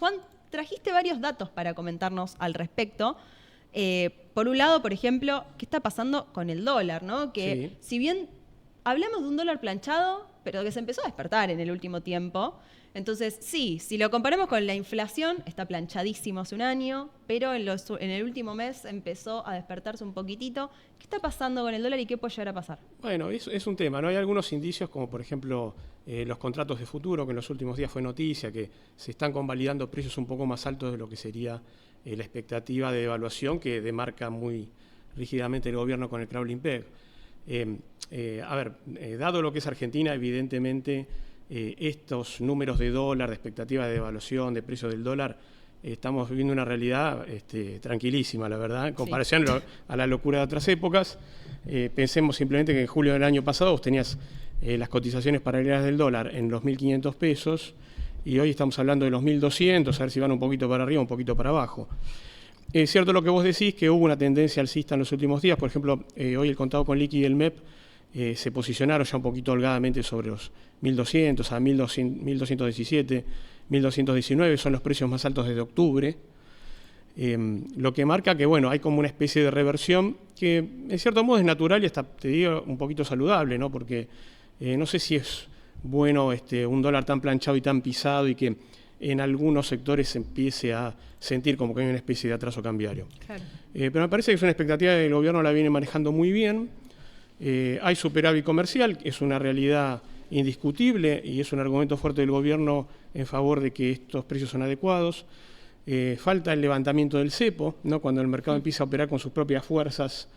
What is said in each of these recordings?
Juan, trajiste varios datos para comentarnos al respecto. Por un lado, por ejemplo, ¿qué está pasando con el dólar, ¿no? Que Sí. si bien hablamos de un dólar planchado, pero que se empezó a despertar en el último tiempo. Entonces, sí, si lo comparamos con la inflación, está planchadísimo hace un año, pero en el último mes empezó a despertarse un poquitito. ¿Qué está pasando con el dólar y qué puede llegar a pasar? Bueno, es un tema, ¿no? Hay algunos indicios, como por ejemplo los contratos de futuro, que en los últimos días fue noticia, que se están convalidando precios un poco más altos de lo que sería la expectativa de devaluación que demarca muy rígidamente el gobierno con el crawling peg. Dado lo que es Argentina, evidentemente estos números de dólar, de expectativa de devaluación, de precio del dólar, estamos viviendo una realidad tranquilísima, la verdad, en comparación a la locura de otras épocas. Pensemos simplemente que en julio del año pasado vos tenías las cotizaciones paralelas del dólar en los 1.500 pesos y hoy estamos hablando de los 1.200, a ver si van un poquito para arriba, un poquito para abajo. Es cierto lo que vos decís, que hubo una tendencia alcista en los últimos días. Por ejemplo, hoy el contado con liqui y el MEP se posicionaron ya un poquito holgadamente sobre los 1.200, a 1.217, 1.219, son los precios más altos desde octubre. Lo que marca que, bueno, hay como una especie de reversión que, en cierto modo, es natural y hasta, te digo, un poquito saludable, ¿no? Porque no sé si es bueno un dólar tan planchado y tan pisado y que en algunos sectores se empiece a sentir como que hay una especie de atraso cambiario. Claro. Pero me parece que es una expectativa que el gobierno la viene manejando muy bien. Hay superávit comercial, es una realidad indiscutible y es un argumento fuerte del gobierno en favor de que estos precios son adecuados. Falta el levantamiento del cepo, ¿no? Cuando el mercado empieza a operar con sus propias fuerzas,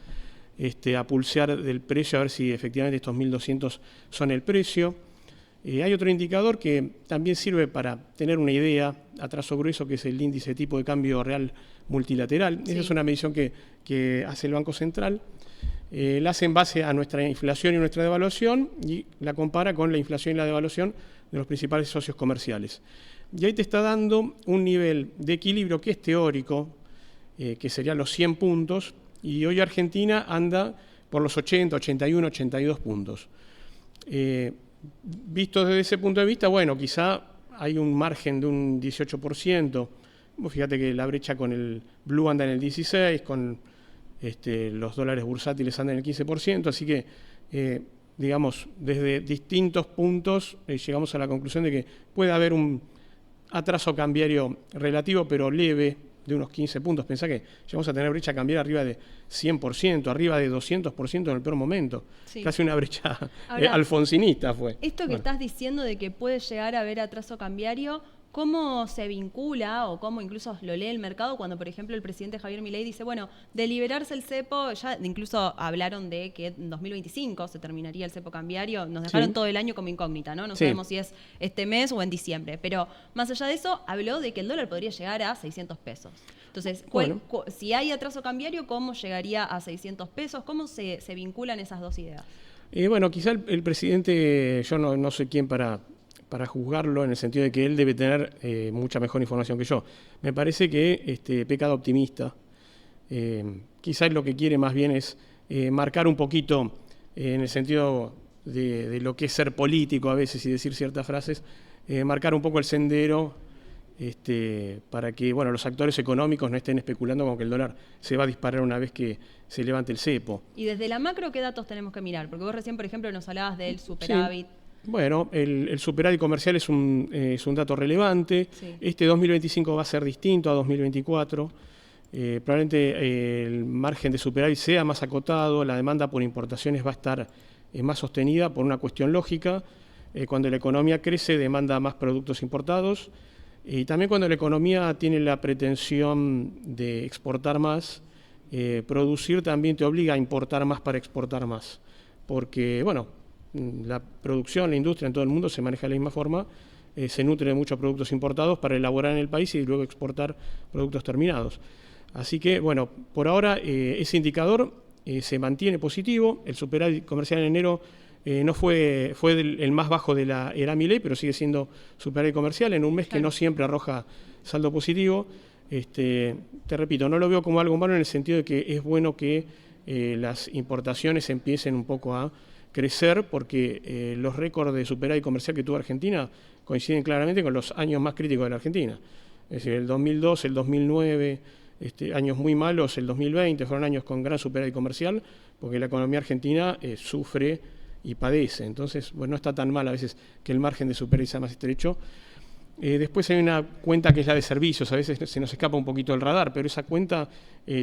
a pulsear del precio, a ver si efectivamente estos 1.200 son el precio. Hay otro indicador que también sirve para tener una idea a trazo grueso, que es el índice de tipo de cambio real multilateral. Sí. Esa es una medición que hace el Banco Central. La hace en base a nuestra inflación y nuestra devaluación y la compara con la inflación y la devaluación de los principales socios comerciales. Y ahí te está dando un nivel de equilibrio que es teórico, que serían los 100 puntos, y hoy Argentina anda por los 80, 81, 82 puntos. Visto desde ese punto de vista, bueno, quizá hay un margen de un 18%. Vos fíjate que la brecha con el blue anda en el 16%, con los dólares bursátiles andan en el 15%, así que, digamos, desde distintos puntos llegamos a la conclusión de que puede haber un atraso cambiario relativo, pero leve, de unos 15 puntos. Pensá que llegamos a tener brecha cambiaria arriba de 100%, arriba de 200% en el peor momento. Sí. Casi una brecha alfonsinista fue. Esto que estás diciendo de que puede llegar a haber atraso cambiario, ¿cómo se vincula o cómo incluso lo lee el mercado cuando, por ejemplo, el presidente Javier Milei dice, bueno, de liberarse el cepo, ya incluso hablaron de que en 2025 se terminaría el cepo cambiario, nos dejaron todo el año como incógnita, ¿no? No sabemos si es este mes o en diciembre, pero más allá de eso, habló de que el dólar podría llegar a 600 pesos. Entonces, si hay atraso cambiario, ¿cómo llegaría a 600 pesos? ¿Cómo se vinculan esas dos ideas? Bueno, quizá el presidente, yo no sé quién para juzgarlo, en el sentido de que él debe tener mucha mejor información que yo. Me parece que peca de optimista. Quizás lo que quiere más bien es marcar un poquito, en el sentido de lo que es ser político a veces y decir ciertas frases, marcar un poco el sendero para que los actores económicos no estén especulando con que el dólar se va a disparar una vez que se levante el cepo. Y desde la macro, ¿qué datos tenemos que mirar? Porque vos recién, por ejemplo, nos hablabas del superávit. Sí. Bueno, el superávit comercial es un dato relevante. Sí. Este 2025 va a ser distinto a 2024. Probablemente el margen de superávit sea más acotado, la demanda por importaciones va a estar más sostenida por una cuestión lógica. Cuando la economía crece, demanda más productos importados. Y también cuando la economía tiene la pretensión de exportar más, producir también te obliga a importar más para exportar más. Porque, la producción, la industria en todo el mundo se maneja de la misma forma, se nutre de muchos productos importados para elaborar en el país y luego exportar productos terminados. Así que, por ahora ese indicador se mantiene positivo. El superávit comercial en enero no fue el más bajo de la era Milei, pero sigue siendo superávit comercial en un mes que no siempre arroja saldo positivo. Te repito, no lo veo como algo malo en el sentido de que es bueno que las importaciones empiecen un poco a crecer, porque los récords de superávit comercial que tuvo Argentina coinciden claramente con los años más críticos de la Argentina. Es decir, el 2002, el 2009, años muy malos, el 2020, fueron años con gran superávit comercial, porque la economía argentina sufre y padece. Entonces, bueno, no está tan mal a veces que el margen de superávit sea más estrecho. Después hay una cuenta que es la de servicios, a veces se nos escapa un poquito del radar, pero esa cuenta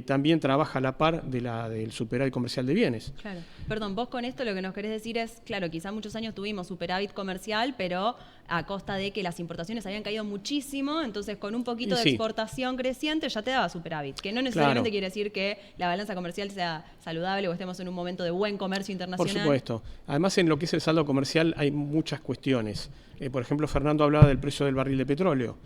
también trabaja a la par de la del superávit comercial de bienes. Claro. Perdón, vos con esto lo que nos querés decir es, claro, quizá muchos años tuvimos superávit comercial, pero a costa de que las importaciones habían caído muchísimo, entonces con un poquito de exportación creciente ya te daba superávit, que no necesariamente quiere decir que la balanza comercial sea saludable o estemos en un momento de buen comercio internacional. Por supuesto. Además, en lo que es el saldo comercial hay muchas cuestiones. Por ejemplo, Fernando hablaba del precio del barril de petróleo.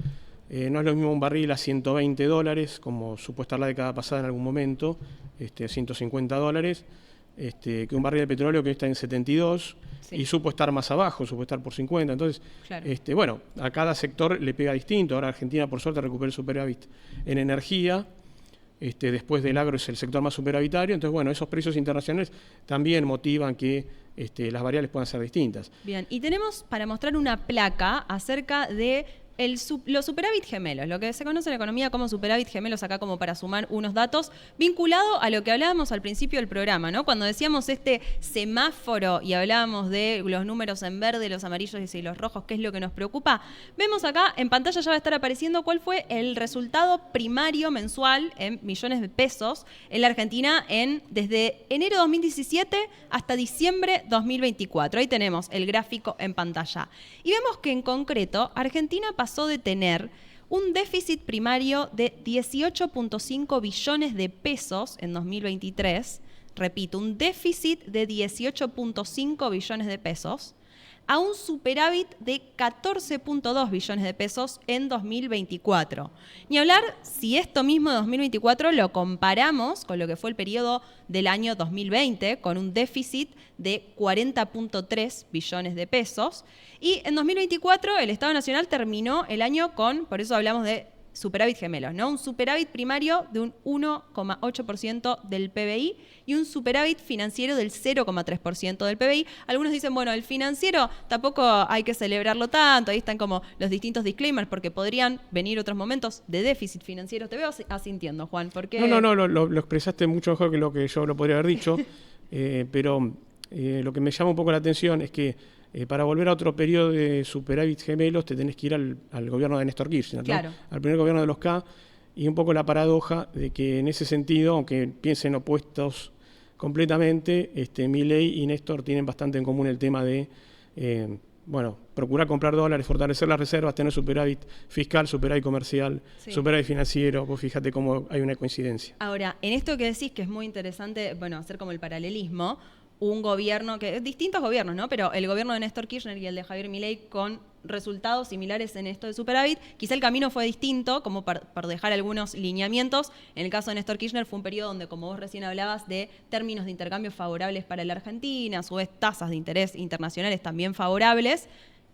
No es lo mismo un barril a $120, como supuesta la década pasada en algún momento, $150, que un barril de petróleo que está en 72 y supo estar más abajo, supo estar por 50. Entonces, bueno, a cada sector le pega distinto. Ahora Argentina, por suerte, recupera el superávit en energía. Después del agro es el sector más superavitario. Entonces, bueno, esos precios internacionales también motivan que las variables puedan ser distintas. Bien, y tenemos para mostrar una placa acerca de los superávit gemelos, lo que se conoce en la economía como superávit gemelos, acá como para sumar unos datos, vinculado a lo que hablábamos al principio del programa, ¿no? Cuando decíamos este semáforo y hablábamos de los números en verde, los amarillos y los rojos, qué es lo que nos preocupa, vemos acá, en pantalla ya va a estar apareciendo cuál fue el resultado primario mensual en millones de pesos en la Argentina desde enero 2017 hasta diciembre 2024. Ahí tenemos el gráfico en pantalla. Y vemos que en concreto, Argentina pasó de tener un déficit primario de 18.5 billones de pesos en 2023, repito, un déficit de 18.5 billones de pesos, a un superávit de 14.2 billones de pesos en 2024. Ni hablar si esto mismo de 2024 lo comparamos con lo que fue el periodo del año 2020, con un déficit de 40.3 billones de pesos. Y en 2024 el Estado Nacional terminó el año con, por eso hablamos de superávit gemelos, ¿no? Un superávit primario de un 1,8% del PBI y un superávit financiero del 0,3% del PBI. Algunos dicen, bueno, el financiero tampoco hay que celebrarlo tanto, ahí están como los distintos disclaimers, porque podrían venir otros momentos de déficit financiero. Te veo asintiendo, Juan, porque... No, lo expresaste mucho mejor que lo que yo lo podría haber dicho, pero lo que me llama un poco la atención es que para volver a otro periodo de superávit gemelos te tenés que ir al gobierno de Néstor Kirchner, ¿no? Claro. Al primer gobierno de los K, y un poco la paradoja de que en ese sentido, aunque piensen opuestos completamente, Milei y Néstor tienen bastante en común el tema de procurar comprar dólares, fortalecer las reservas, tener superávit fiscal, superávit comercial, superávit financiero. Pues fíjate cómo hay una coincidencia. Ahora, en esto que decís que es muy interesante, hacer como el paralelismo, un gobierno, distintos gobiernos, ¿no? Pero el gobierno de Néstor Kirchner y el de Javier Milei con resultados similares en esto de superávit. Quizá el camino fue distinto, como para dejar algunos lineamientos. En el caso de Néstor Kirchner fue un periodo donde, como vos recién hablabas, de términos de intercambio favorables para la Argentina, a su vez tasas de interés internacionales también favorables.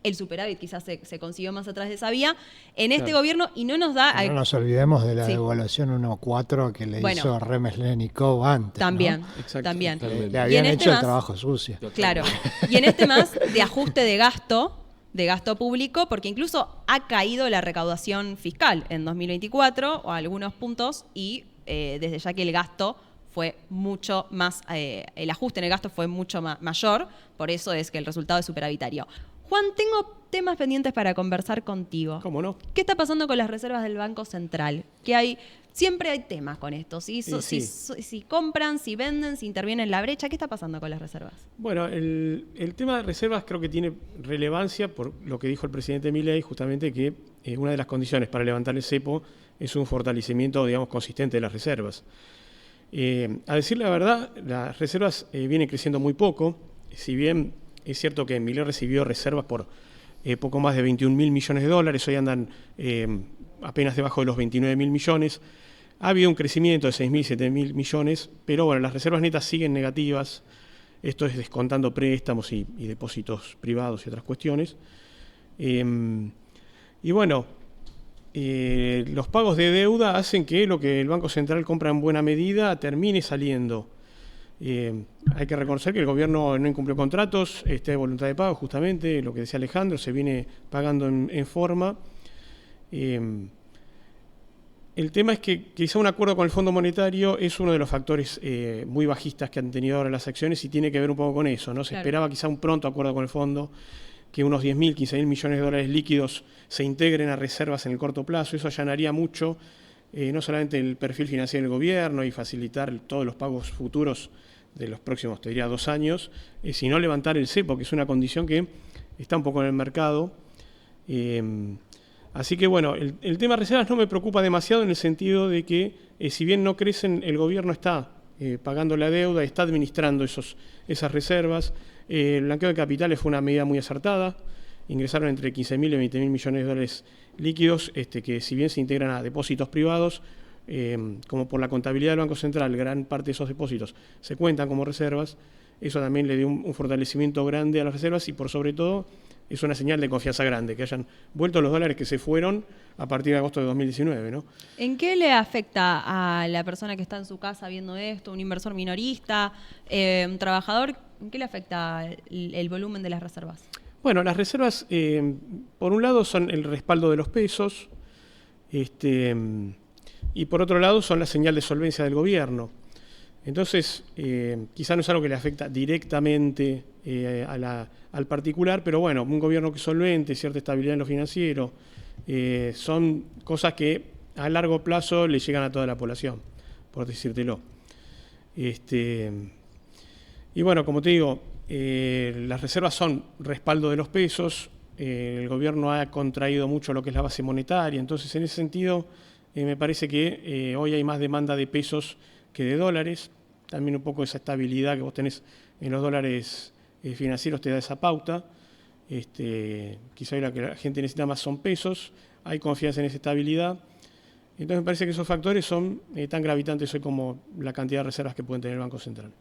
El superávit quizás se consiguió más atrás de esa vía. En este gobierno, y no nos da... No nos olvidemos de la devaluación 1.4 que le hizo Remeslenikov antes. También, ¿no? también. Le habían hecho el trabajo sucio. Claro. Y en este más de ajuste de gasto público, porque incluso ha caído la recaudación fiscal en 2024, o algunos puntos, y desde ya que el gasto fue mucho más, el ajuste en el gasto fue mucho mayor, por eso es que el resultado es superavitario. Juan, tengo temas pendientes para conversar contigo. ¿Cómo no? ¿Qué está pasando con las reservas del Banco Central? Siempre hay temas con esto. Si compran, si venden, si intervienen en la brecha, ¿qué está pasando con las reservas? Bueno, el tema de reservas creo que tiene relevancia por lo que dijo el presidente Milei, justamente que una de las condiciones para levantar el cepo es un fortalecimiento, digamos, consistente de las reservas. A decir la verdad, las reservas vienen creciendo muy poco, si bien es cierto que Milei recibió reservas por poco más de 21.000 millones de dólares, hoy andan apenas debajo de los 29.000 millones. Ha habido un crecimiento de 6.000, 7.000 millones, pero bueno, las reservas netas siguen negativas. Esto es descontando préstamos y depósitos privados y otras cuestiones. Y bueno, los pagos de deuda hacen que lo que el Banco Central compra en buena medida termine saliendo. Hay que reconocer que el gobierno no incumplió contratos, está de voluntad de pago, justamente lo que decía Alejandro, se viene pagando en forma. el tema es que quizá un acuerdo con el Fondo Monetario es uno de los factores muy bajistas que han tenido ahora las acciones y tiene que ver un poco con eso, ¿no? Se esperaba quizá un pronto acuerdo con el Fondo, que unos 10.000, 15.000 millones de dólares líquidos se integren a reservas en el corto plazo. Eso allanaría mucho, no solamente el perfil financiero del gobierno y facilitar todos los pagos futuros de los próximos, te diría, 2 años, sino levantar el cepo, que es una condición que está un poco en el mercado. Así que bueno, el tema de reservas no me preocupa demasiado en el sentido de que si bien no crecen, el gobierno está pagando la deuda, está administrando esas reservas. El blanqueo de capitales fue una medida muy acertada. Ingresaron entre 15.000 y 20.000 millones de dólares líquidos, que si bien se integran a depósitos privados, como por la contabilidad del Banco Central, gran parte de esos depósitos se cuentan como reservas. Eso también le dio un fortalecimiento grande a las reservas y por sobre todo es una señal de confianza grande, que hayan vuelto los dólares que se fueron a partir de agosto de 2019, ¿no? ¿En qué le afecta a la persona que está en su casa viendo esto, un inversor minorista, un trabajador? ¿En qué le afecta el volumen de las reservas? Bueno, las reservas, por un lado, son el respaldo de los pesos, y por otro lado son la señal de solvencia del gobierno. Entonces, quizá no es algo que le afecta directamente al particular, pero bueno, un gobierno que es solvente, cierta estabilidad en lo financiero, son cosas que a largo plazo le llegan a toda la población, por decírtelo. Y bueno, como te digo, las reservas son respaldo de los pesos, el gobierno ha contraído mucho lo que es la base monetaria, entonces en ese sentido me parece que hoy hay más demanda de pesos que de dólares. También un poco esa estabilidad que vos tenés en los dólares financieros te da esa pauta. Quizá lo que la gente necesita más son pesos, hay confianza en esa estabilidad. Entonces me parece que esos factores son tan gravitantes hoy como la cantidad de reservas que pueden tener el Banco Central.